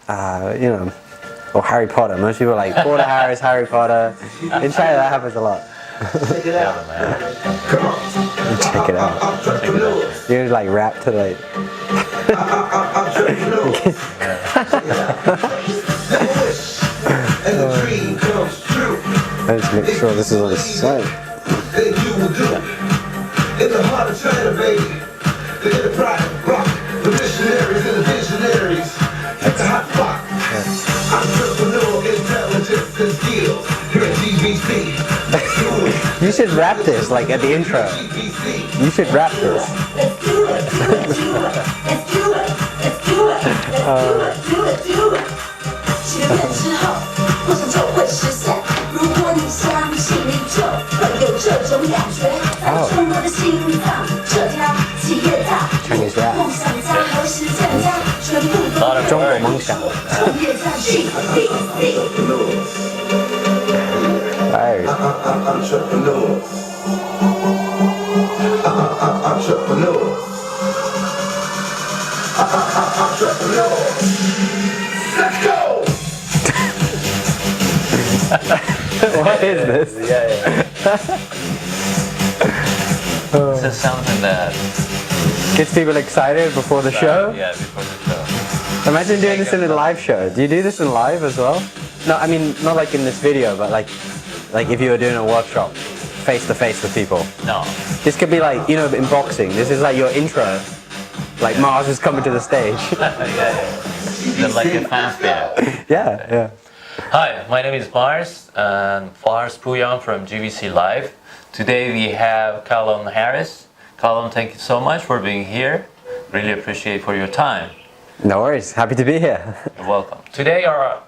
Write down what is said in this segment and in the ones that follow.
you know, or Harry Potter. Most people are like Porter-Harris, Harry Potter. In China, that happens a lot. Check it out, man. Check it out. Check it out. You like rap to like. Let's make sure this is on the site. In the heart of China, baby. The pride rock. The missionaries and the visionaries. Hit the hot spot. Entrepreneur, intelligence, and skills. Here at GBC. You should rap this like at the intro. You should rap this. Let's do it. Let's do it. Let's do it. Let's do it. Let's do it. Do it. 许愿之后，过程就会实现。如果你相信，你就会有这种感觉。中国的心脏，这条企业道，梦想家和实践家，全部都中国梦想。创业在GBC。Right. Entrepreneur. Entrepreneur. Entrepreneur. Let's go. What is this? Yeah. This is something that gets people excited before the show? Yeah, before the show. Imagine doing this in a live show. Do you do this in live as well? No, I mean, not like in this video, but like if you were doing a workshop face to face with people. No. This could be like, you know, in boxing. This is like your intro. Like Mars is coming to the stage. Yeah. Like a fanfare. Yeah. Hi, my name is Mars, and Fars Puyang from GVC Live. Today we have Callum Harris. Callum, thank you so much for being here. Really appreciate for your time. No worries. Happy to be here. You're welcome. Today our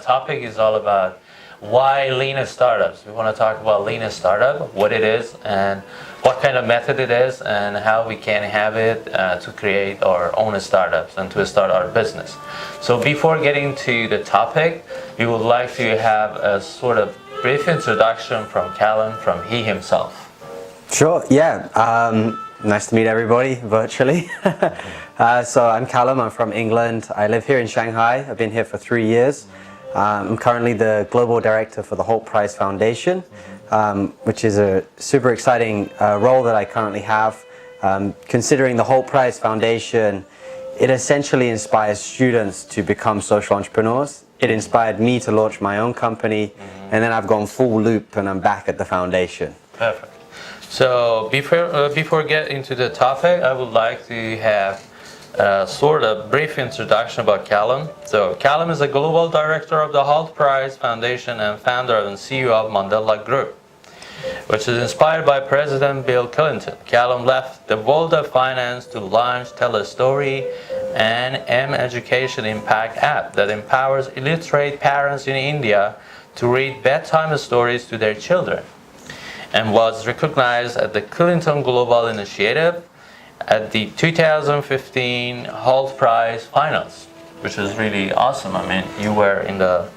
topic is all about why lean startups. We want to talk about lean startup, what it is, and what kind of method it is, and how we can have it to create our own startups and to start our business. So before getting to the topic, we would like to have a sort of brief introduction from Callum, from he himself. Sure, yeah. Nice to meet everybody virtually. So I'm Callum, I'm from England. I live here in Shanghai. I've been here for 3 years. I'm currently the Global Director for the HULT Prize Foundation, which is a super exciting role that I currently have. Considering the HULT Prize Foundation, it essentially inspires students to become social entrepreneurs. It inspired me to launch my own company, and then I've gone full loop and I'm back at the foundation. Perfect. So before getting into the topic, I would like to have sort of brief introduction about Callum. So Callum is a global director of the HULT Prize Foundation and founder and CEO of Mandela Group, which is inspired by President Bill Clinton. Callum left the world of finance to launch Tell a Story, an education impact app that empowers illiterate parents in India to read bedtime stories to their children, and was recognized at the Clinton Global Initiative at the 2015 HULT Prize finals, which is really awesome. I mean, you were in the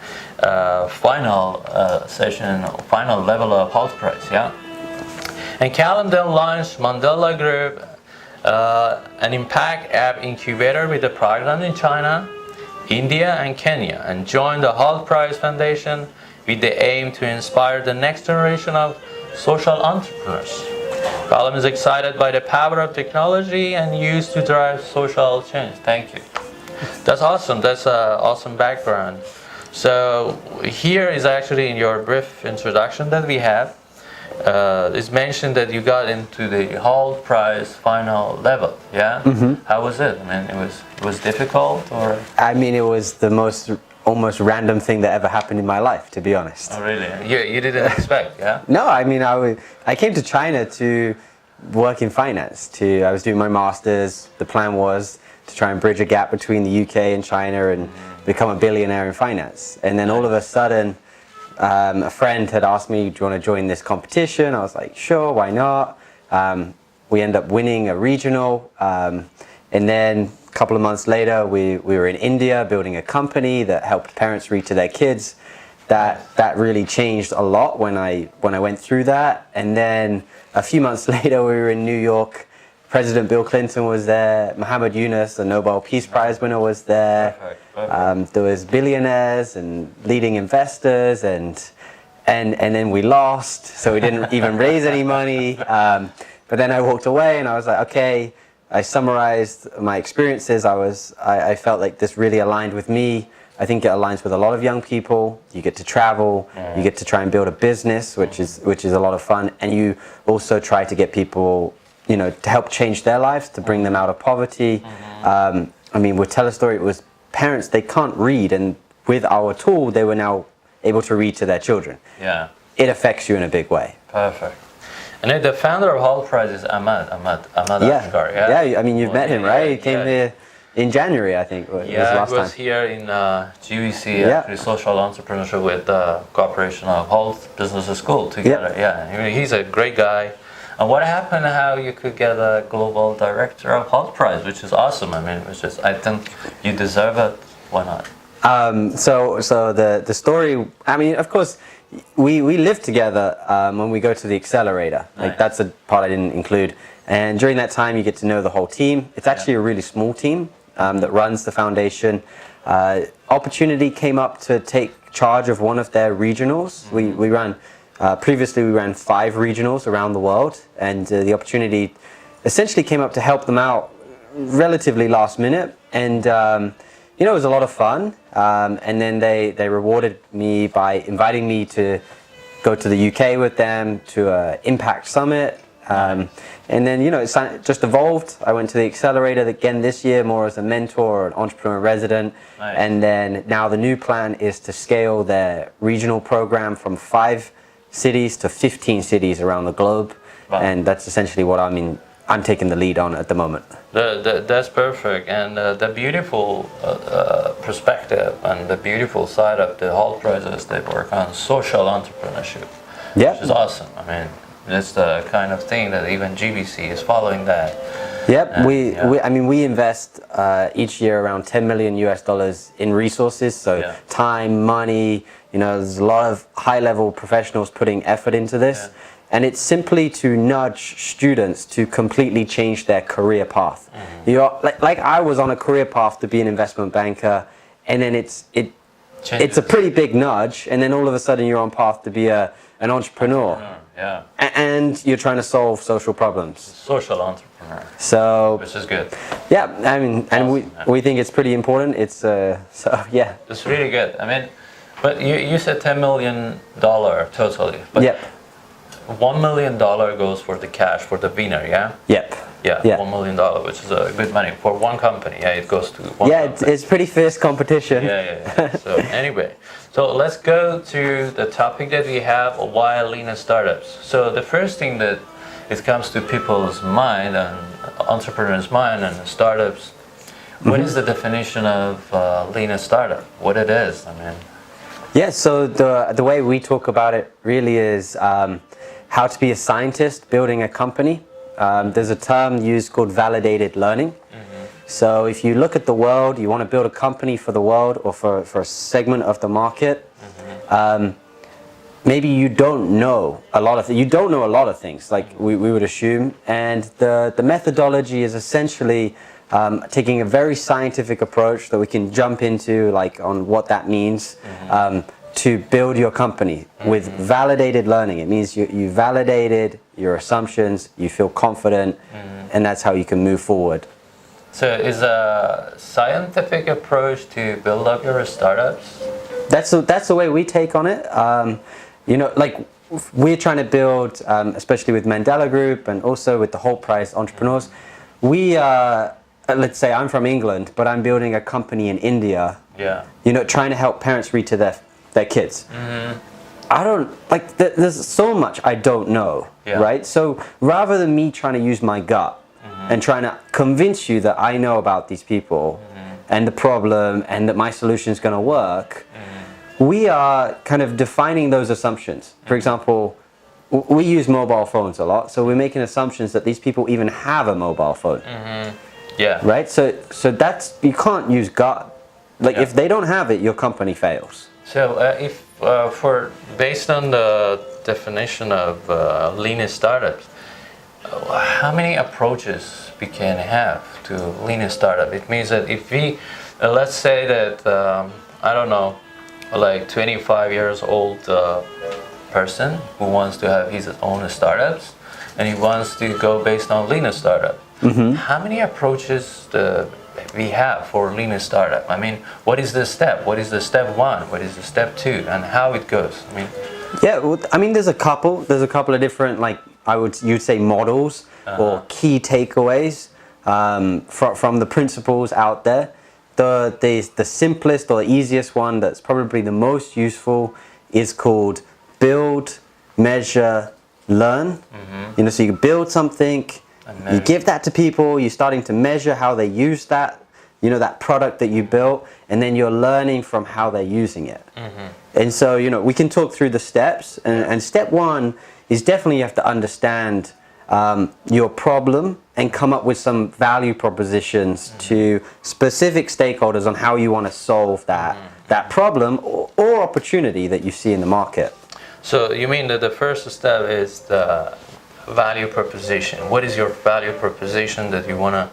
final session, final level of HULT Prize, yeah? And Callum then launched Mandela Group, an impact app incubator with a program in China, India, and Kenya, and joined the HULT Prize Foundation with the aim to inspire the next generation of social entrepreneurs. Callum is excited by the power of technology and used to drive social change. Thank you. That's awesome. That's an awesome background. So here is actually in your brief introduction that we have. It's mentioned that you got into the HULT Prize final level. Yeah. How was it? I mean, it was difficult, or? I mean, it was the most almost random thing that ever happened in my life, to be honest. Oh, really? You didn't expect, yeah? No, I mean, I came to China to work in finance. I was doing my master's. The plan was to try and bridge a gap between the UK and China and become a billionaire in finance. And then all of a sudden, a friend had asked me, do you want to join this competition? I was like, sure, why not? We ended up winning a regional. And then a couple of months later, we were in India building a company that helped parents read to their kids. That really changed a lot when I went through that. And then a few months later, we were in New York President Bill Clinton was there. Muhammad Yunus, the Nobel Peace Prize winner, was there. Perfect. There was billionaires and leading investors, and then we lost, so we didn't even raise any money. But then I walked away, and I was like, okay. I summarized my experiences. I felt like this really aligned with me. I think it aligns with a lot of young people. You get to travel, you get to try and build a business, which is a lot of fun, and you also try to get people, you know, to help change their lives, to bring them out of poverty. I mean, with Tell a Story, it was parents, they can't read, and with our tool, they were now able to read to their children. Yeah. It affects you in a big way. Perfect. And then the founder of HULT Prize is Ahmad Ashkar, yeah? Yeah, I mean, you've met him, right? He came here in January, I think, was last it was time. here in GVC, actually, Social Entrepreneurship with the cooperation of HULT Business School together. Yeah, he's a great guy. And what happened, how you could get a global director of HULT Prize, which is awesome. I mean, it's just, I think you deserve it. Why not? So the story, I mean, of course, we live together when we go to the accelerator. Like, that's a part I didn't include. And during that time, you get to know the whole team. It's actually a really small team that runs the foundation. Opportunity came up to take charge of one of their regionals. We ran, previously we ran 5 regionals around the world, and the opportunity essentially came up to help them out relatively last minute. And you know, it was a lot of fun, and then they rewarded me by inviting me to go to the UK with them to an Impact Summit, and then, you know, it just evolved. I went to the accelerator again this year, more as a mentor or an entrepreneur resident, and then now the new plan is to scale their regional program from 5 cities to 15 cities around the globe, and that's essentially what I'm taking the lead on at the moment. That's perfect, and the beautiful perspective and the beautiful side of the HULT Prizes, they work on social entrepreneurship, which is awesome. I mean, that's the kind of thing that even GVC is following that. Yep, we invest each year around $10 million in resources, so time, money. You know, there's a lot of high-level professionals putting effort into this. And it's simply to nudge students to completely change their career path. You know, like I was on a career path to be an investment banker, and then it's a pretty big nudge, and then all of a sudden you're on path to be an entrepreneur. And you're trying to solve social problems. Social entrepreneur. So, which is good. Yeah, I mean, and we think it's pretty important. It's so yeah. It's really good. I mean, but you said $10 million totally. But $1 million goes for the cash for the winner, yeah? Yep. Yeah, $1 million, which is a good money for one company. Yeah, it goes to one company. It's pretty fierce competition. Yeah. So anyway, so let's go to the topic that we have, why lean in startups. So the first thing that it comes to people's mind and entrepreneurs' mind and startups, what is the definition of lean in startup? What it is, I mean. Yeah, so the way we talk about it really is how to be a scientist building a company. There's a term used called validated learning. So if you look at the world, you want to build a company for the world or for a segment of the market, maybe you don't know a lot of things, like we would assume, and the methodology is essentially taking a very scientific approach that we can jump into, like on what that means, to build your company with validated learning. It means you validated your assumptions, you feel confident, and that's how you can move forward. So is a scientific approach to build up your startups? That's the way we take on it. You know, like we're trying to build, especially with Mandela Group and also with the HULT Prize entrepreneurs, we let's say I'm from England, but I'm building a company in India. Yeah. You know, trying to help parents read to their kids. I don't, like, there's so much I don't know, right? So rather than me trying to use my gut and trying to convince you that I know about these people and the problem and that my solution is going to work, we are kind of defining those assumptions. For example, we use mobile phones a lot, so we're making assumptions that these people even have a mobile phone. Right? So that's, you can't use gut. Like, if they don't have it, your company fails. So if based on the definition of lean startups, how many approaches we can have to lean startup? It means that if we, let's say that, I don't know, like 25 years old person who wants to have his own startups and he wants to go based on lean startup. How many approaches we have for lean startup? I mean, what is the step? What is the step one? What is the step two? And how it goes? I mean, yeah, well, I mean, there's a couple of different, like you'd say models or key takeaways from the principles out there. The simplest or easiest one that's probably the most useful is called build, measure, learn. You know, so you build something, you give that to people, you're starting to measure how they use that, you know, that product that you built, and then you're learning from how they're using it. And so, you know, we can talk through the steps, and step one is definitely you have to understand your problem and come up with some value propositions to specific stakeholders on how you want to solve that problem or opportunity that you see in the market. So you mean that the first step is the value proposition. What is your value proposition that you want to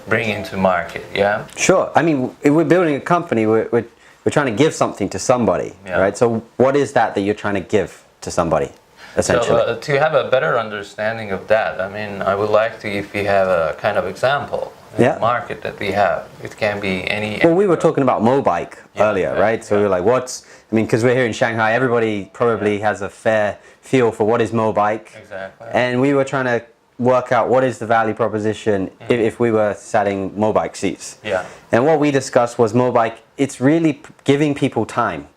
bring into market? Yeah. Sure. I mean, if we're building a company, we're trying to give something to somebody, right? So what is that you're trying to give to somebody, essentially? So to have a better understanding of that, I mean, I would like to, if we have a kind of example in the market that we have, it can be any. Well, we were talking about Mobike earlier, right? So we were like, I mean, because we're here in Shanghai, everybody probably has a fair feel for what is Mobike. Exactly. And we were trying to work out what is the value proposition if we were selling Mobike seats. Yeah. And what we discussed was Mobike, it's really giving people time.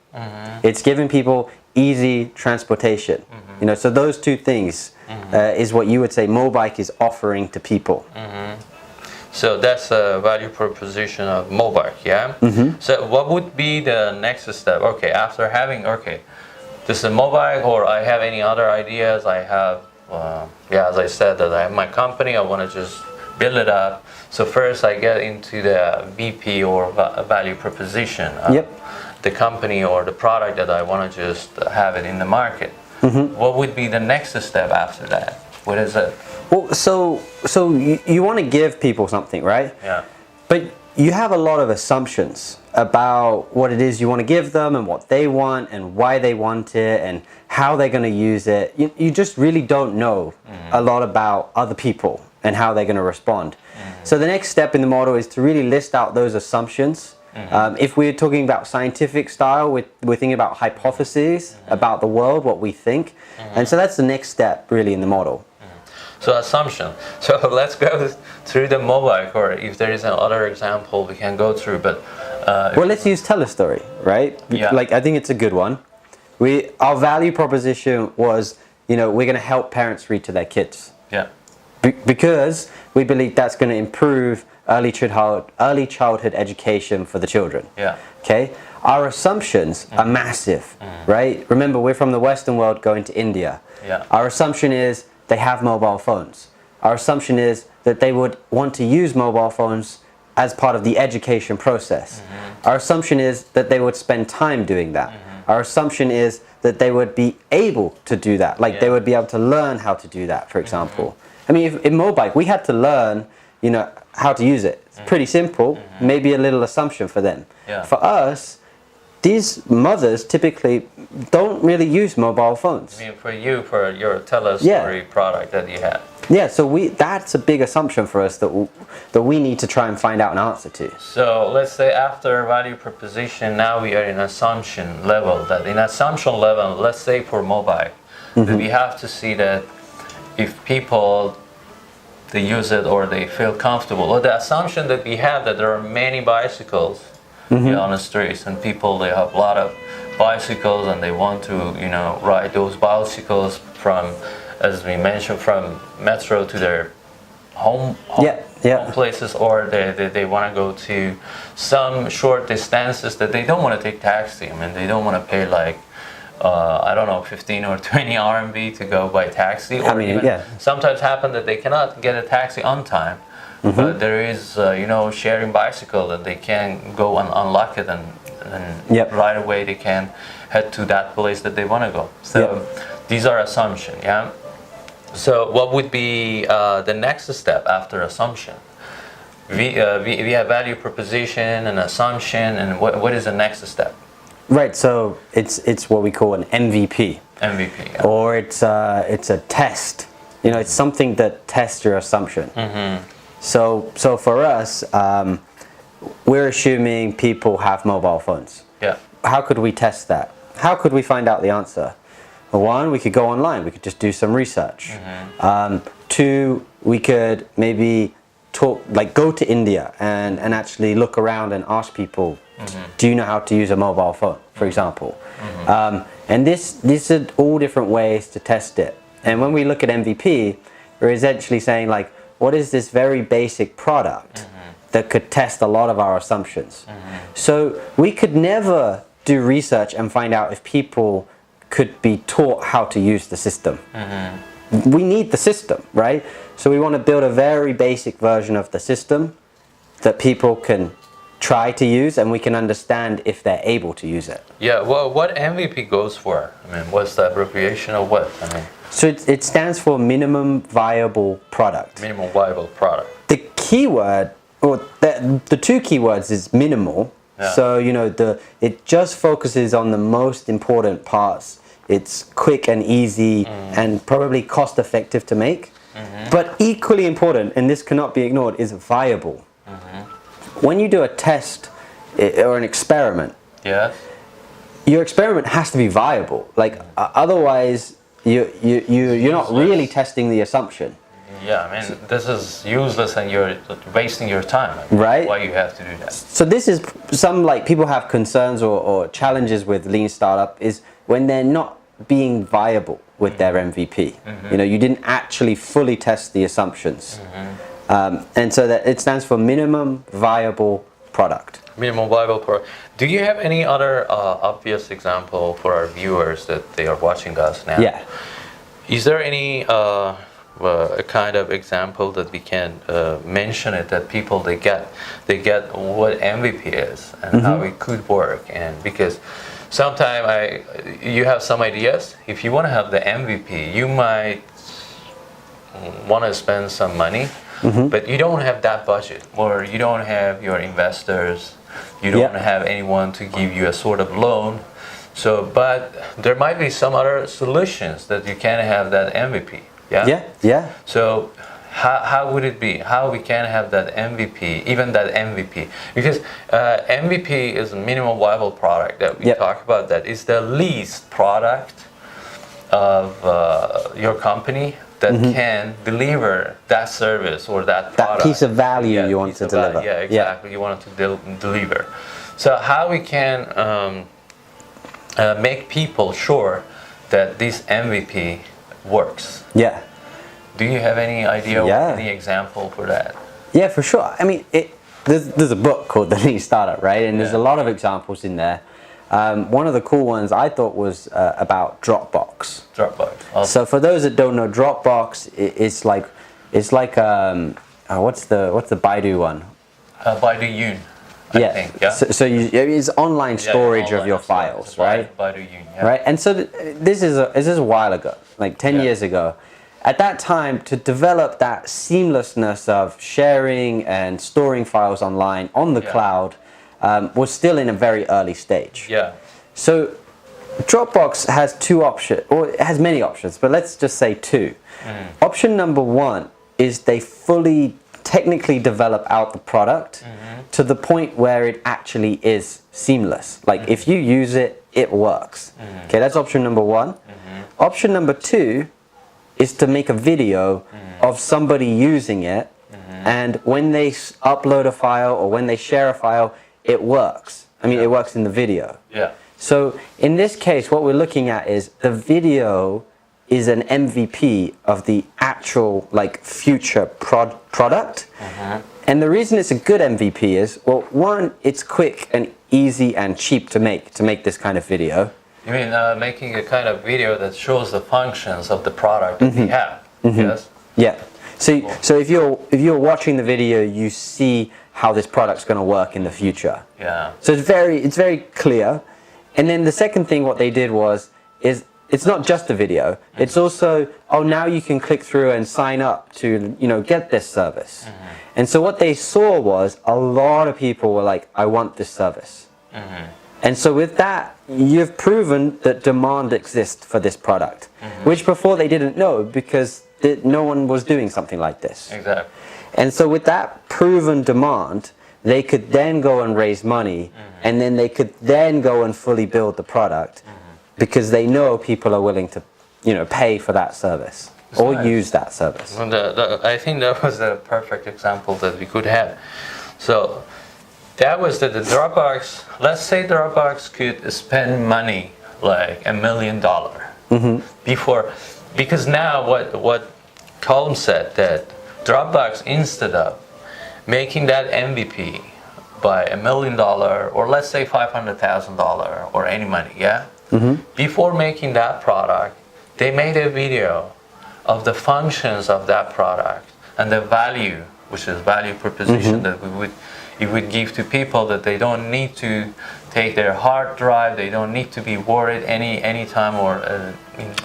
It's giving people easy transportation. You know, so those two things is what you would say Mobike is offering to people. So that's a value proposition of Mobike, yeah? So what would be the next step? Okay, after having, this is Mobike, or I have any other ideas, I have, as I said, that I have my company, I want to just build it up. So first I get into the VP or value proposition of the company or the product that I want to just have it in the market. What would be the next step after that? What is it? Well, so you want to give people something, right? Yeah. But you have a lot of assumptions about what it is you want to give them and what they want and why they want it and how they're going to use it. You just really don't know a lot about other people and how they're going to respond. So the next step in the model is to really list out those assumptions. If we're talking about scientific style, we're thinking about hypotheses about the world, what we think. And so that's the next step really in the model. So assumption. So let's go through the Mobike, or if there is another example we can go through. But well, let's use tell a story, right? Yeah. Like I think it's a good one. Our value proposition was, you know, we're going to help parents read to their kids. Yeah. Because we believe that's going to improve early childhood education for the children. Yeah. Okay. Our assumptions are massive, right? Remember, we're from the Western world going to India. Yeah. Our assumption is they have mobile phones. Our assumption is that they would want to use mobile phones as part of the education process. Our assumption is that they would spend time doing that. Our assumption is that they would be able to do that, like they would be able to learn how to do that, for example. I mean, in Mobike, we had to learn, you know, how to use it. It's pretty simple, maybe a little assumption for them. Yeah. For us, these mothers typically don't really use mobile phones. I mean, for your tell a story product that you have. Yeah, so that's a big assumption for us that we need to try and find out an answer to. So let's say after value proposition, now we are in assumption level. That in assumption level, let's say for Mobike, that we have to see that if people they use it or they feel comfortable, or the assumption that we have that there are many bicycles on the streets, and people they have a lot of bicycles and they want to ride those bicycles from, as we mentioned, from metro to their home places, or they want to go to some short distances that they don't want to take taxi. I mean, they don't want to pay like I don't know, 15 or 20 RMB to go by taxi, or sometimes happen that they cannot get a taxi on time. But there is, sharing bicycle that they can go and unlock it, and right away they can head to that place that they want to go. So these are assumptions, So what would be the next step after assumption? We have value proposition and assumption, and what is the next step? Right. So it's what we call an MVP. MVP. Yeah. Or it's a test. You know, it's something that tests your assumption. So for us, we're assuming people have mobile phones. Yeah. How could we test that? How could we find out the answer? Well, one, we could go online. We could just do some research. Two, we could maybe go to India and actually look around and ask people, do you know how to use a mobile phone, for example? And these are all different ways to test it. And when we look at MVP, we're essentially saying, like, what is this very basic product that could test a lot of our assumptions? So we could never do research and find out if people could be taught how to use the system. We need the system, right? So we want to build a very basic version of the system that people can try to use, and we can understand if they're able to use it. Yeah, well, what MVP goes for? I mean, what's the abbreviation of what? I mean, so it stands for minimum viable product. minimum viable product. The keyword, or the two keywords is minimal. Yeah. So, you know, it just focuses on the most important parts. It's quick and easy and probably cost effective to make. But equally important, and this cannot be ignored, is viable. When you do a test or an experiment, Yeah. your experiment has to be viable. Like otherwise, you're not really testing the assumption. Yeah, I mean, this is useless and you're wasting your time. Right. Why you have to do that? So this is some, like, people have concerns or challenges with lean startup is when they're not being viable with their MVP. You know, you didn't actually fully test the assumptions. And so that it stands for minimum viable product. Minimum viable product. Do you have any other obvious example for our viewers that they are watching us now? Yeah. Is there any a kind of example that we can mention it that people they get what MVP is and how it could work? And because sometimes you have some ideas. If you want to have the MVP, you might want to spend some money, but you don't have that budget, or you don't have your investors, you don't have anyone to give you a sort of loan. So, but there might be some other solutions that you can have that MVP. Yeah. So, how would it be? How we can have that MVP, even that MVP? Because MVP is a minimum viable product that we talk about. That is the least product of your company that can deliver that service or that product. That piece of value you want to deliver. Yeah, exactly. You want to deliver. So how we can make people sure that this MVP works? Yeah. Do you have any idea or any example for that? Yeah, for sure. I mean, there's a book called The Lean Startup, right? And there's a lot of examples in there. One of the cool ones I thought was about Dropbox. Dropbox. Awesome. So for those that don't know, Dropbox it's like what's the Baidu one? Baidu Yun. I think, yeah. So it's online storage of your files, right? Baidu Yun. Yeah. Right. And so this is a while ago, like 10 years ago. At that time, to develop that seamlessness of sharing and storing files online on the cloud was still in a very early stage. Yeah. So Dropbox has two options, or it has many options, but let's just say two. Option number one is they fully technically develop out the product to the point where it actually is seamless. Like if you use it, it works. Okay, that's option number one. Option number two is to make a video of somebody using it, and when they upload a file or when they share a file, it works. I mean, it works in the video. Yeah. So in this case, what we're looking at is the video is an MVP of the actual, like, future product. And the reason it's a good MVP is, well, one, it's quick and easy and cheap to make this kind of video. You mean making a kind of video that shows the functions of the product that we have? Yes. Yeah. So if you're watching the video, you see how this product's going to work in the future. Yeah. So it's very clear. And then the second thing what they did is it's not just a video. It's also, oh, now you can click through and sign up to, get this service. And so what they saw was a lot of people were like, I want this service. And so with that, you've proven that demand exists for this product, which before they didn't know because no one was doing something like this. Exactly. And so with that proven demand, they could then go and raise money, and then they could then go and fully build the product because they know people are willing to, pay for that service or nice. use that service. Well, I think that was the perfect example that we could have. So that was the Dropbox. Let's say Dropbox could spend money like $1 million before, because now what Callum said, that Dropbox, instead of making that MVP by $1 million, or let's say $500,000 or any money, before making that product, they made a video of the functions of that product and the value, which is value proposition that it would give to people, that they don't need to take their hard drive, they don't need to be worried any time or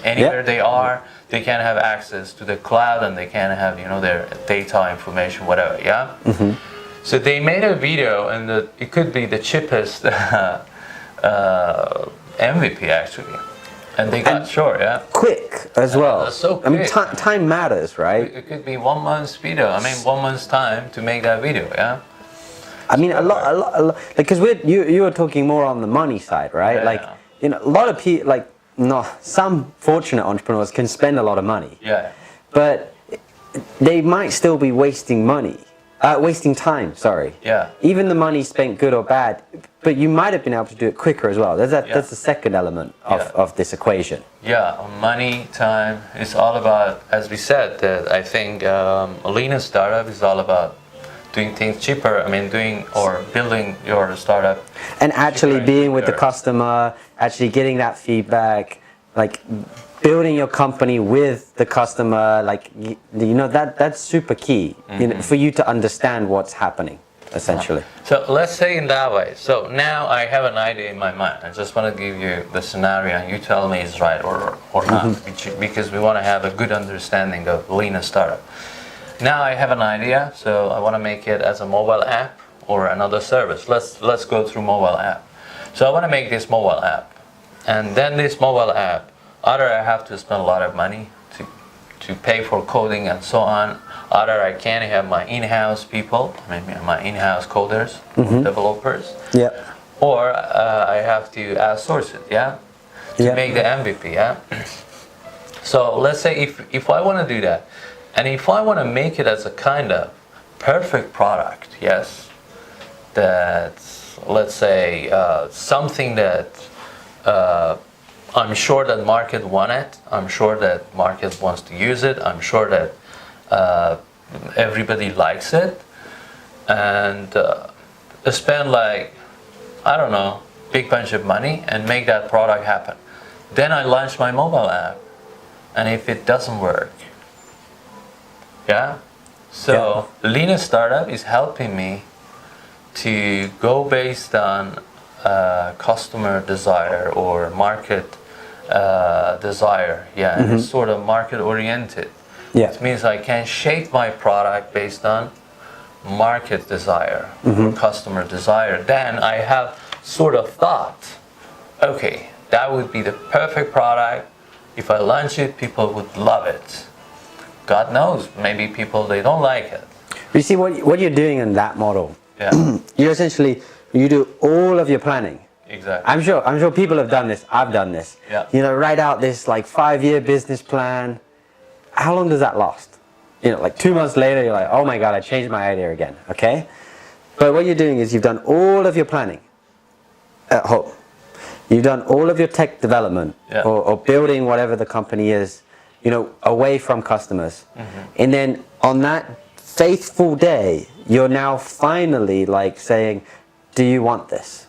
anywhere they are, they can have access to the cloud and they can have their data information, whatever. So they made a video, and it could be the cheapest MVP actually, and they got quick as well. So quick. I mean, time matters, right? It could be 1 month's video. 1 month's time to make that video. I mean, a lot, because you were talking more on the money side, right? A lot of people, some fortunate entrepreneurs can spend a lot of money. But they might still be wasting time, sorry. Even the money spent, good or bad, but you might have been able to do it quicker as well. That's the second element of this equation. Money, time, it's all about, as we said, that I think lean startup is all about doing things cheaper. Building your startup. And actually being with the customer, actually getting that feedback, building your company with the customer, that's super key, for you to understand what's happening, essentially. So let's say in that way. So now I have an idea in my mind. I just want to give you the scenario, and you tell me it's right or not, because we want to have a good understanding of lean startup. Now I have an idea, so I want to make it as a mobile app or another service. Let's go through mobile app. So I want to make this mobile app, and then this mobile app, either I have to spend a lot of money to pay for coding and so on, either I can have my in-house people, maybe my in-house coders, developers, or I have to outsource it, to make the MVP, So let's say if I want to do that, and if I want to make it as a kind of perfect product, that's, let's say, something that I'm sure that market want it, I'm sure that market wants to use it, I'm sure that everybody likes it, and spend big bunch of money and make that product happen. Then I launch my mobile app, and if it doesn't work, so lean startup is helping me to go based on customer desire or market desire, and it's sort of market oriented. It means I can shape my product based on market desire or customer desire. Then I have sort of thought, okay, that would be the perfect product. If I launch it, people would love it. God knows, maybe people, they don't like it. You see, what you're doing in that model, you're essentially, you do all of your planning. Exactly. I'm sure people have done this. I've done this. Write out this 5-year business plan. How long does that last? 2 months later, you're like, oh my God, I changed my idea again. Okay. But what you're doing is you've done all of your planning at home. You've done all of your tech development or building whatever the company is, away from customers. And then on that faithful day, you're now finally saying, do you want this?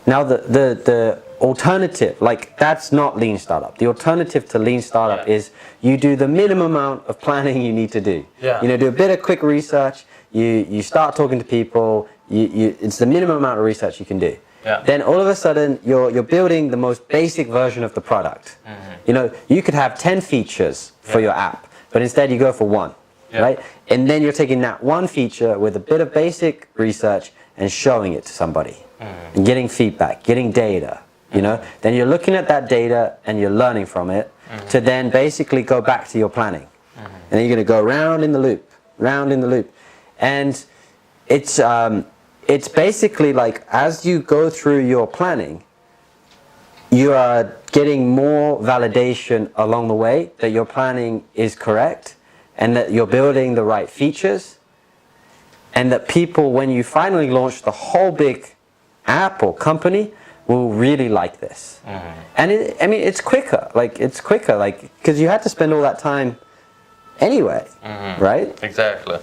Now the alternative, that's not lean startup. The alternative to lean startup is you do the minimum amount of planning you need to do. Do a bit of quick research, you start talking to people, it's the minimum amount of research you can do. Yeah. then all of a sudden you're building the most basic version of the product. You know, you could have 10 features for your app, but instead you go for one, right? And then you're taking that one feature with a bit of basic research and showing it to somebody, and getting feedback, getting data, you know? Then you're looking at that data and you're learning from it to then basically go back to your planning. And then you're gonna go round in the loop, round in the loop. And it's basically like as you go through your planning, you are getting more validation along the way that your planning is correct and that you're building the right features, and that people, when you finally launch the whole big app or company, will really like this. And I mean, it's quicker, like because you had to spend all that time anyway, right? Exactly.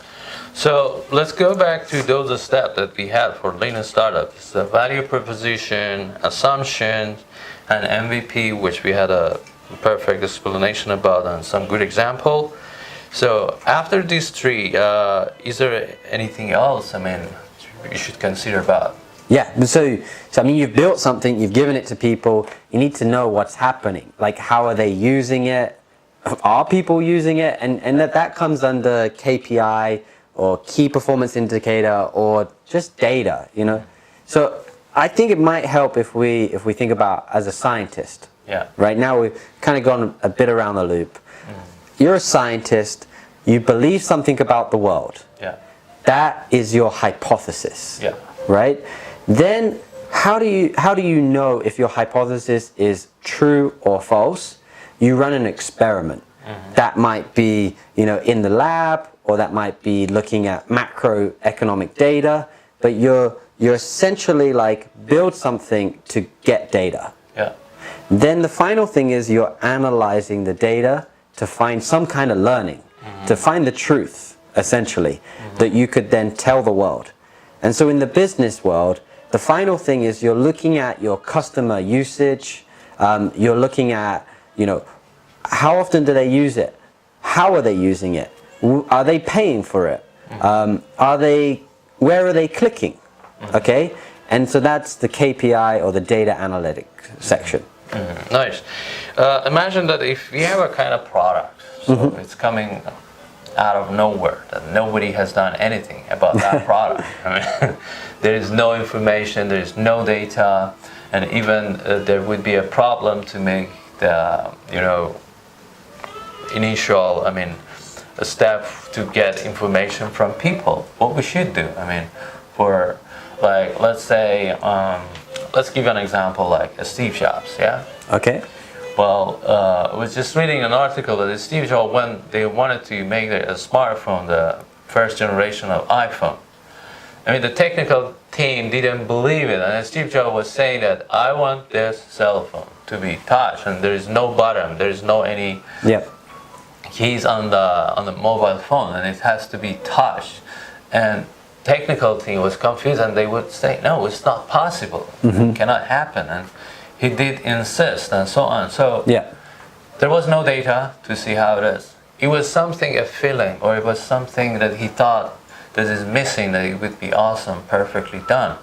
So let's go back to those steps that we had for lean startup. It's the value proposition, assumptions, and MVP, which we had a perfect explanation about and some good example. So after these three, is there anything else, I mean, you should consider about? Yeah, so I mean, you've built something, you've given it to people, you need to know what's happening. Like, how are they using it? Are people using it? And that comes under KPI or key performance indicator or just data, you know? So I think it might help if we think about as a scientist. Yeah. Right now we've kind of gone a bit around the loop. You're a scientist, you believe something about the world. Yeah. That is your hypothesis. Yeah. Right? Then how do you know if your hypothesis is true or false? You run an experiment. That might be, you know, in the lab, or that might be looking at macroeconomic data, but you're essentially like build something to get data. Yeah. Then the final thing is you're analyzing the data to find some kind of learning, to find the truth, essentially, that you could then tell the world. And so in the business world, the final thing is you're looking at your customer usage, you're looking at, you know, how often do they use it? How are they using it? Are they paying for it? Where are they clicking? Okay? And so that's the KPI or the data analytic section. Nice. Imagine that if we have a kind of product, so it's coming out of nowhere, that nobody has done anything about that product. I mean, there is no information, there is no data, and even there would be a problem to make the, you know, initial, I mean, a step to get information from people. What we should do, I mean, for like, let's say, let's give an example like Steve Jobs, yeah? Okay. Well, I was just reading an article that Steve Jobs, when they wanted to make a smartphone, the first generation of iPhone, I mean, the technical team didn't believe it, and Steve Jobs was saying that I want this cell phone to be touched, and there is no button, there is no any keys on the mobile phone, and it has to be touched. And technical team was confused, and they would say, no, it's not possible, it cannot happen. And he did insist, and so on. So there was no data to see how it is. It was something, a feeling, or it was something that he thought that is missing, that it would be awesome, perfectly done.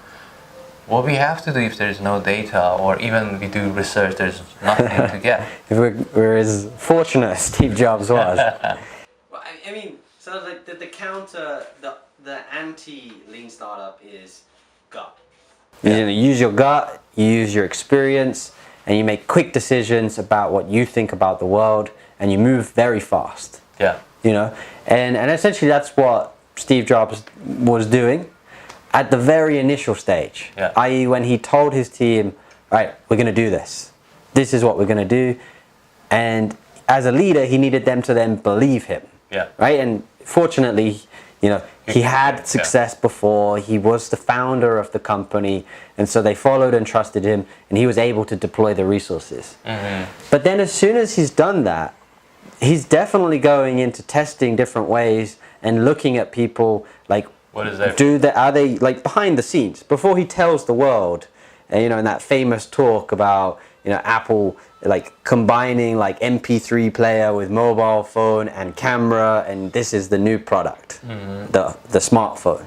What we have to do if there is no data, or even we do research, there's nothing to get. If we're as fortunate as Steve Jobs was. Well, I mean, so like the counter, the anti-lean startup is gut. You know, use your gut, you use your experience, and you make quick decisions about what you think about the world, and you move very fast. Yeah. You know, and essentially that's what Steve Jobs was doing at the very initial stage, i.e. when he told his team, right, we're going to do this. This is what we're going to do. And as a leader, he needed them to then believe him. Yeah. Right? And fortunately, you know, he had success before. He was the founder of the company. And so they followed and trusted him, and he was able to deploy the resources. But then as soon as he's done that, he's definitely going into testing different ways and looking at people like, what is that? Are they like behind the scenes before he tells the world, you know, in that famous talk about, you know, Apple like combining like MP3 player with mobile phone and camera, and this is the new product, the smartphone.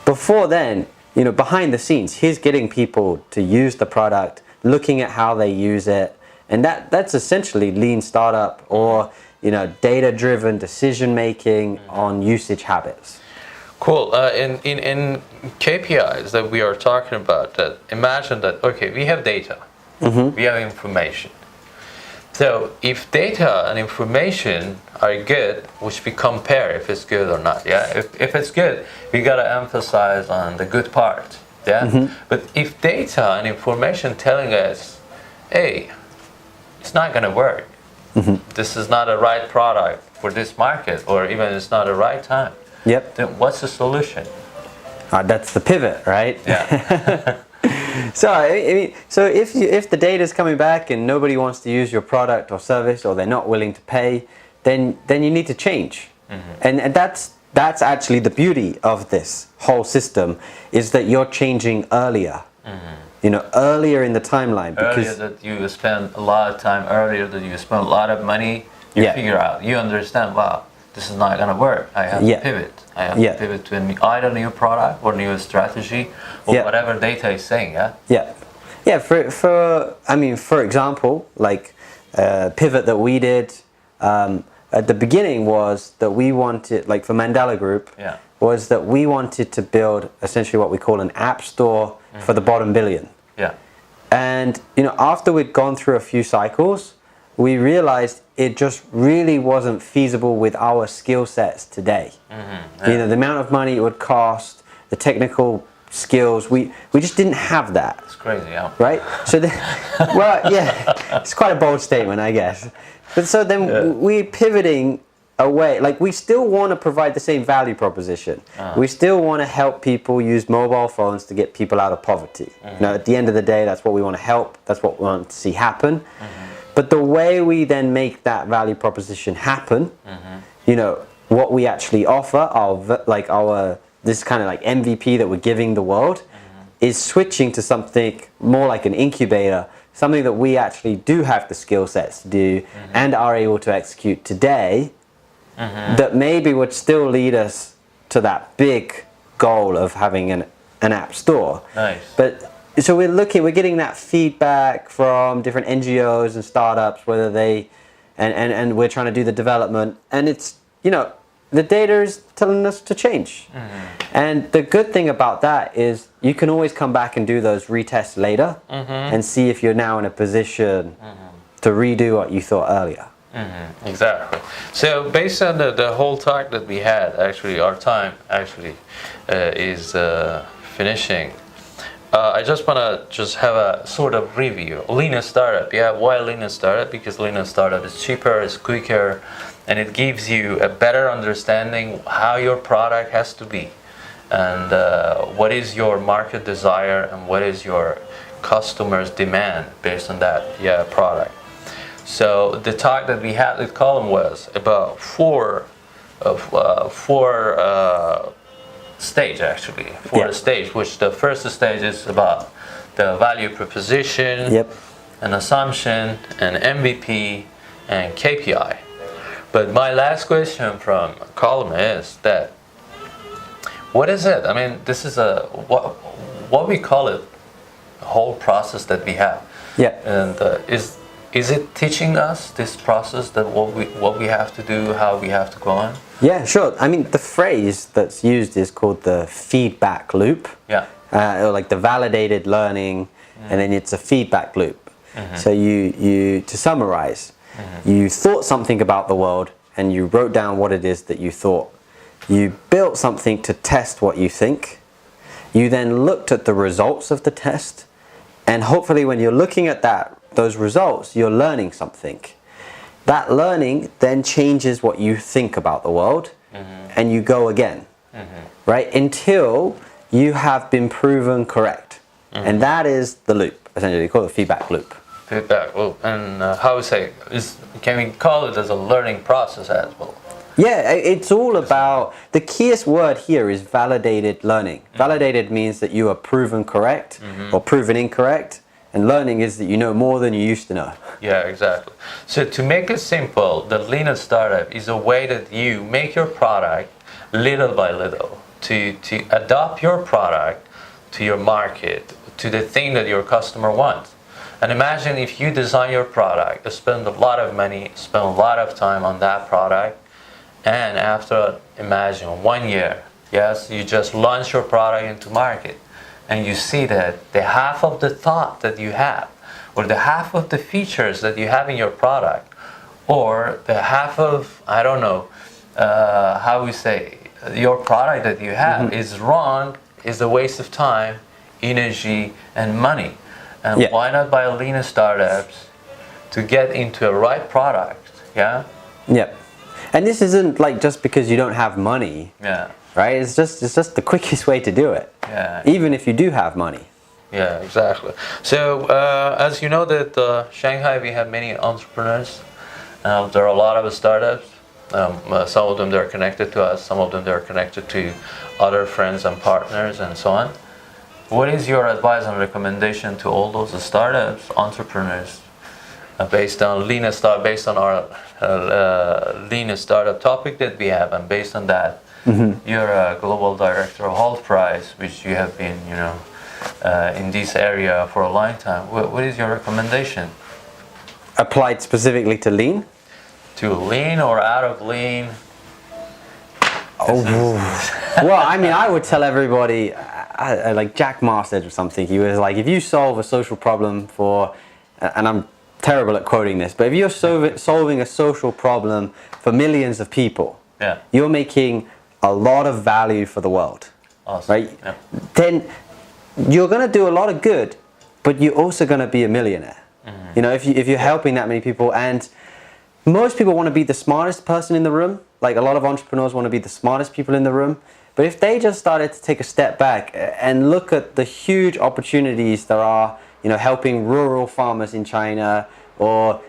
Before then, behind the scenes, he's getting people to use the product, looking at how they use it, and that's essentially lean startup or data-driven decision making on usage habits. Cool. In KPIs that we are talking about, that imagine that we have data, we have information. So if data and information are good, which we compare if it's good or not, if it's good, we gotta emphasize on the good part, But if data and information telling us, hey, it's not gonna work, this is not a right product for this market, or even it's not a right time, then what's the solution? That's the pivot, right? Yeah. So if the data is coming back and nobody wants to use your product or service, or they're not willing to pay, then you need to change. And that's actually the beauty of this whole system, is that you're changing earlier. Earlier in the timeline, because earlier that you spend a lot of time, earlier that you spend a lot of money, you figure out, you understand, wow, this is not gonna work. I have to pivot. I have to pivot to either new product or new strategy or whatever data is saying. For example, like pivot that we did at the beginning was that we wanted, like for Mandela Group, was that we wanted to build essentially what we call an app store for the bottom billion. And after we'd gone through a few cycles, we realized it just really wasn't feasible with our skill sets today. The amount of money it would cost, the technical skills, we just didn't have that. It's crazy, right? So it's quite a bold statement, I guess. But so then we're pivoting away. Like, we still want to provide the same value proposition. We still want to help people use mobile phones to get people out of poverty. At the end of the day, that's what we want to help. That's what we want to see happen. But the way we then make that value proposition happen, what we actually offer, this kind of like MVP that we're giving the world, is switching to something more like an incubator, something that we actually do have the skill sets to do and are able to execute today, that maybe would still lead us to that big goal of having an app store. But so we're getting that feedback from different NGOs and startups, whether they, and we're trying to do the development, and it's, the data is telling us to change. And the good thing about that is you can always come back and do those retests later and see if you're now in a position to redo what you thought earlier. Exactly. So based on the whole talk that we had, actually our time actually is finishing. I just want to have a sort of review. Lean startup, why lean startup? Because lean startup is cheaper, it's quicker, and it gives you a better understanding how your product has to be, and what is your market desire and what is your customers' demand based on that product. So the talk that we had with Callum was about four stage, actually, the stage, which the first stage is about the value proposition, an assumption, an MVP, and KPI. But my last question from Callum is that, what is it? I mean, this is what we call it, the whole process that we have. And is it teaching us this process, that what we have to do, how we have to go on? Yeah, sure. I mean, the phrase that's used is called the feedback loop. Or like the validated learning, and then it's a feedback loop. So you to summarize, you thought something about the world and you wrote down what it is that you thought. You built something to test what you think. You then looked at the results of the test, and hopefully when you're looking at those results, you're learning something. That learning then changes what you think about the world, and you go again, right? Until you have been proven correct. And that is the loop, essentially called the feedback loop. Feedback loop. And how we say, can we call it as a learning process as well? Yeah, it's all about, the keyest word here is validated learning. Validated means that you are proven correct or proven incorrect. And learning is that you know more than you used to know. Yeah, exactly. So to make it simple, the lean startup is a way that you make your product little by little, to adopt your product to your market, to the thing that your customer wants. And imagine if you design your product, spend a lot of money, spend a lot of time on that product, and after, imagine 1 year, yes, you just launch your product into market, and you see that the half of the thought that you have, or the half of the features that you have in your product, or the half of, I don't know, how we say, your product that you have is wrong, is a waste of time, energy, and money. And why not buy lean startups to get into a right product? Yeah. Yep. And this isn't like just because you don't have money. Yeah. Right? It's just the quickest way to do it. Yeah. Even if you do have money. Yeah, exactly. So as you know that Shanghai, we have many entrepreneurs. There are a lot of startups. Some of them they're connected to us. Some of them they're connected to other friends and partners and so on. What is your advice and recommendation to all those startups, entrepreneurs, based on lean startup, based on our lean startup topic that we have, and based on that, you're a global director of HULT Prize, which you have been, in this area for a long time. What is your recommendation? Applied specifically to lean? To lean or out of lean? Well, I mean, I would tell everybody, like Jack Ma said or something, he was like, if you solve a social problem for, and I'm terrible at quoting this, but if you're solving a social problem for millions of people, you're making a lot of value for the world, right? Yeah. Then you're going to do a lot of good, but you're also going to be a millionaire. If you're helping that many people, and most people want to be the smartest person in the room. Like a lot of entrepreneurs want to be the smartest people in the room. But if they just started to take a step back and look at the huge opportunities there are, helping rural farmers in China, or,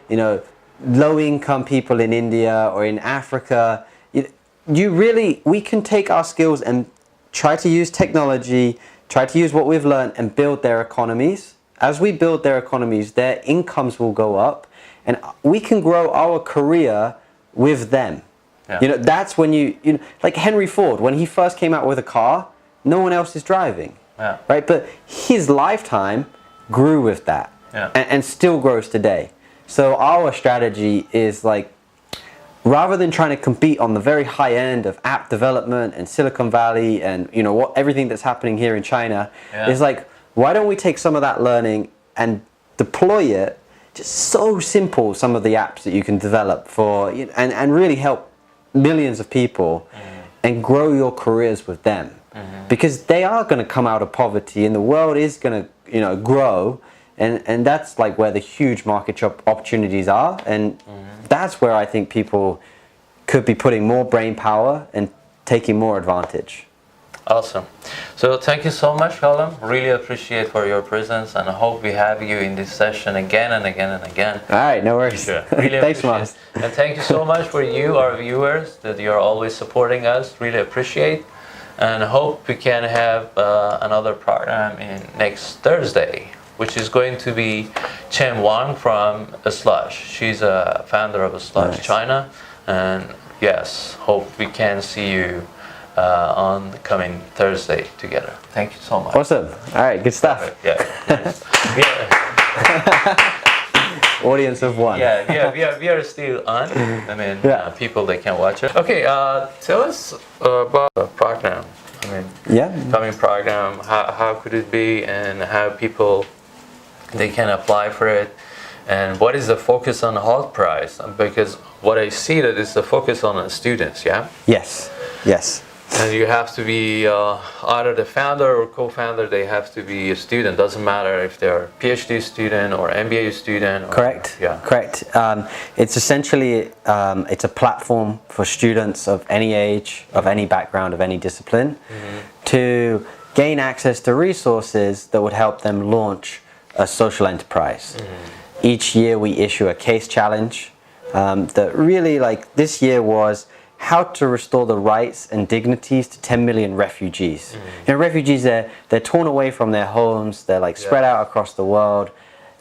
low-income people in India or in Africa, we can take our skills and try to use technology, try to use what we've learned and build their economies. As we build their economies, their incomes will go up, and we can grow our career with them. Yeah. That's when like Henry Ford, when he first came out with a car, no one else is driving, right? But his lifetime grew with that, and still grows today. So our strategy is like, rather than trying to compete on the very high end of app development and Silicon Valley and everything that's happening here in China, is like, why don't we take some of that learning and deploy it? Just so simple, some of the apps that you can develop for, and really help millions of people and grow your careers with them, because they are going to come out of poverty and the world is going to grow, and that's like where the huge market opportunities are, and that's where I think people could be putting more brain power and taking more advantage. Awesome. So thank you so much, Callum. Really appreciate for your presence, and I hope we have you in this session again and again and again. All right, no worries. Sure. Really Thanks, Mars. And thank you so much for you, our viewers, that you're always supporting us. Really appreciate, and hope we can have another program in next Thursday, which is going to be Chen Wang from Slush. She's a founder of Slush China, and yes, hope we can see you on the coming Thursday together. Thank you so much. Awesome. All right, good stuff. Yeah. Audience of one. We are still on. I mean, people, they can watch it. Okay, tell us about the program. I mean, coming program, how could it be, and how people, they can apply for it, and what is the focus on the HULT Prize? Because what I see that is the focus on the students, Yes. And you have to be either the founder or co-founder. They have to be a student. Doesn't matter if they're a PhD student or MBA student. Correct. Correct. It's essentially it's a platform for students of any age, of any background, of any discipline, to gain access to resources that would help them launch a social enterprise. Each year we issue a case challenge that really, like this year, was how to restore the rights and dignities to 10 million refugees. Refugees, they're torn away from their homes, they're like spread out across the world.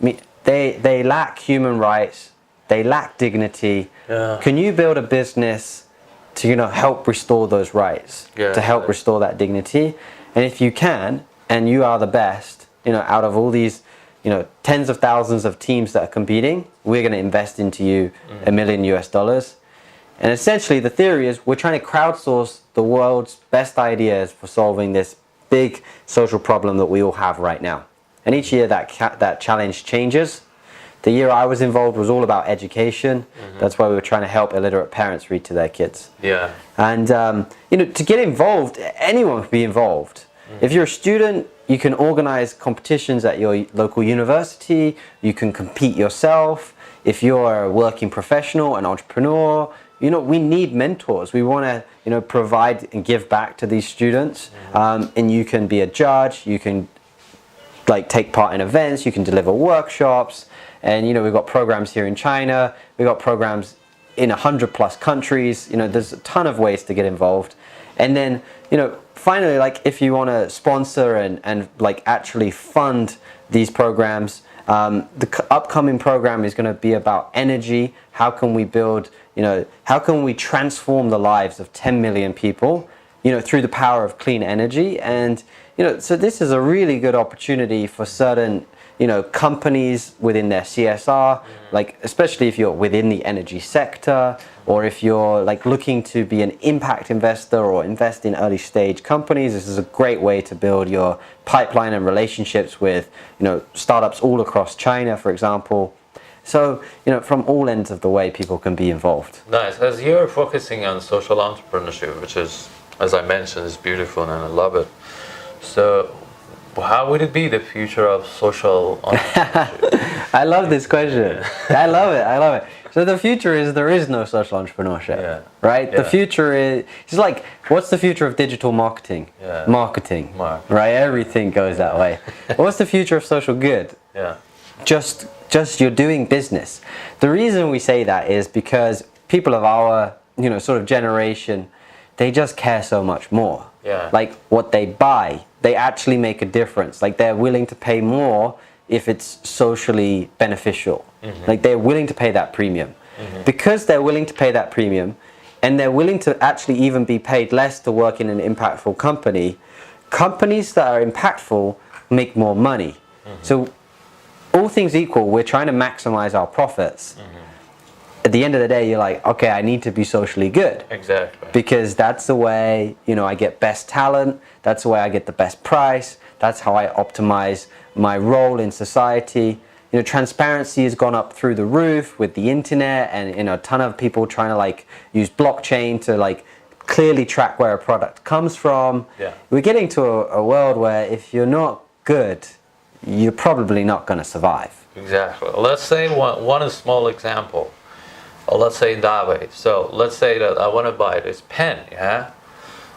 I mean, they lack human rights, they lack dignity. Can you build a business to help restore those rights, to help restore that dignity? And if you can, and you are the best, out of all these, tens of thousands of teams that are competing, we're going to invest into you $1 million US. And essentially the theory is we're trying to crowdsource the world's best ideas for solving this big social problem that we all have right now. And each year that challenge changes. The year I was involved was all about education. That's why we were trying to help illiterate parents read to their kids. Yeah. And to get involved, anyone can be involved. If you're a student, you can organize competitions at your local university. You can compete yourself. If you're a working professional, an entrepreneur, we need mentors. We want to, provide and give back to these students. And you can be a judge. You can take part in events. You can deliver workshops. And we've got programs here in China. We've got programs in 100+ countries. There's a ton of ways to get involved. And then, finally, if you want to sponsor and actually fund these programs, the upcoming program is going to be about energy. How can we build, how can we transform the lives of 10 million people, through the power of clean energy? And, so this is a really good opportunity for certain, companies within their CSR, especially if you're within the energy sector, or if you're looking to be an impact investor or invest in early stage companies. This is a great way to build your pipeline and relationships with, startups all across China, for example. So, from all ends of the way, people can be involved. Nice. As you're focusing on social entrepreneurship, which is, as I mentioned, is beautiful and I love it. So, how would it be the future of social entrepreneurship? I love this question. I love it. So the future is there is no social entrepreneurship, right? Yeah. The future is, it's what's the future of digital marketing? Yeah. Marketing, right? Everything goes that way. What's the future of social good? Yeah. Just you're doing business. The reason we say that is because people of our, sort of generation, they just care so much more. Yeah. What they buy, they actually make a difference. They're willing to pay more if it's socially beneficial. They're willing to pay that premium. Because they're willing to pay that premium, and they're willing to actually even be paid less to work in an impactful company, companies that are impactful make more money. So all things equal, we're trying to maximize our profits. At the end of the day, you're okay, I need to be socially good. Exactly. Because that's the way, I get best talent. That's the way I get the best price. That's how I optimize my role in society. Transparency has gone up through the roof with the internet, and a ton of people trying to use blockchain to clearly track where a product comes from. Yeah. We're getting to a world where if you're not good, you're probably not going to survive. Exactly. Let's say one small example. Let's say that way. So let's say that I want to buy this pen,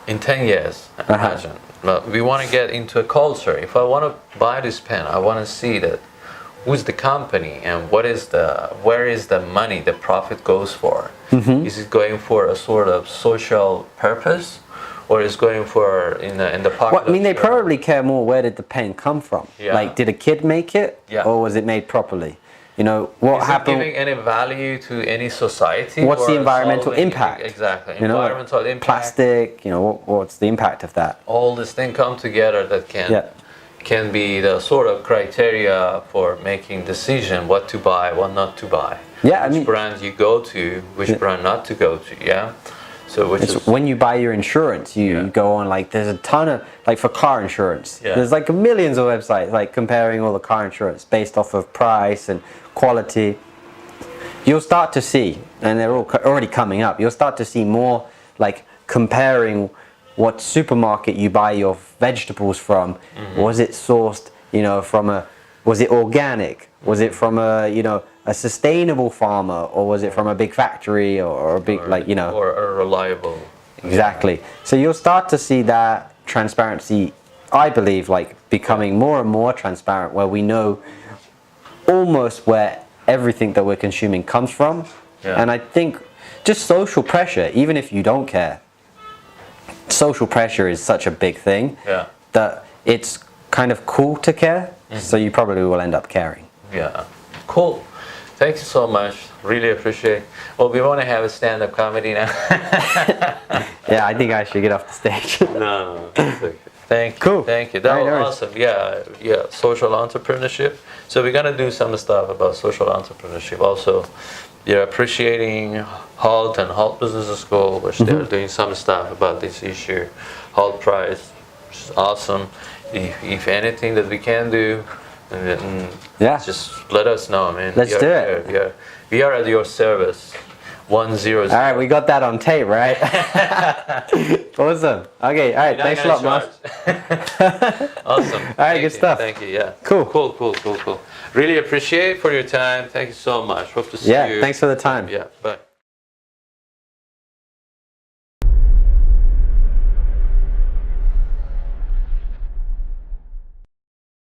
in 10 years, imagine. But we want to get into a culture. If I want to buy this pen, I want to see that who's the company and where is the money, the profit goes for. Is it going for a sort of social purpose, or is going for in the pocket? Well, they probably care more where did the pen come from. Yeah. Did a kid make it, or was it made proproperly? What is happened? Is it giving any value to any society? What's the environmental impact? Exactly. Environmental impact. Plastic. What's the impact of that? All this thing come together that can be the sort of criteria for making decision what to buy, what not to buy. Yeah, which brand you go to, which brand not to go to. Yeah. So when you buy your insurance, you go on there's a ton of for car insurance. Yeah. There's millions of websites comparing all the car insurance based off of price and quality. You'll start to see, and they're all already coming up. You'll start to see more comparing what supermarket you buy your vegetables from. Was it sourced, was it organic? Was it from a sustainable farmer, or was it from a big factory or a big or a reliable? Exactly. So you'll start to see that transparency, I believe, becoming more and more transparent, where we know almost where everything that we're consuming comes from. Yeah. And I think just social pressure, even if you don't care, social pressure is such a big thing that it's kind of cool to care. So you probably will end up caring. Yeah. Cool. Thank you so much. Really appreciate it. Well, we want to have a stand-up comedy now. Yeah, I think I should get off the stage. No. It's okay. Thank you. Cool. Thank you. That All right, was no worries. awesome. Yeah. Social entrepreneurship. So we're gonna do some stuff about social entrepreneurship. Also, appreciating HULT and HULT Business School, which they're Mm-hmm. doing some stuff about this issue. HULT Prize, which is awesome. If anything that we can do, then Yeah. just let us know, man. Let's We are do it. here. We are at your service. 100. All right, we got that on tape, right? Awesome. Okay, all right. You're not Thanks a lot, gonna Mars. charge. Awesome. All right, good stuff. Thank you. Yeah. Cool. Cool. Really appreciate for your time. Thank you so much. Hope to see you. Yeah, thanks for the time. Yeah. Bye.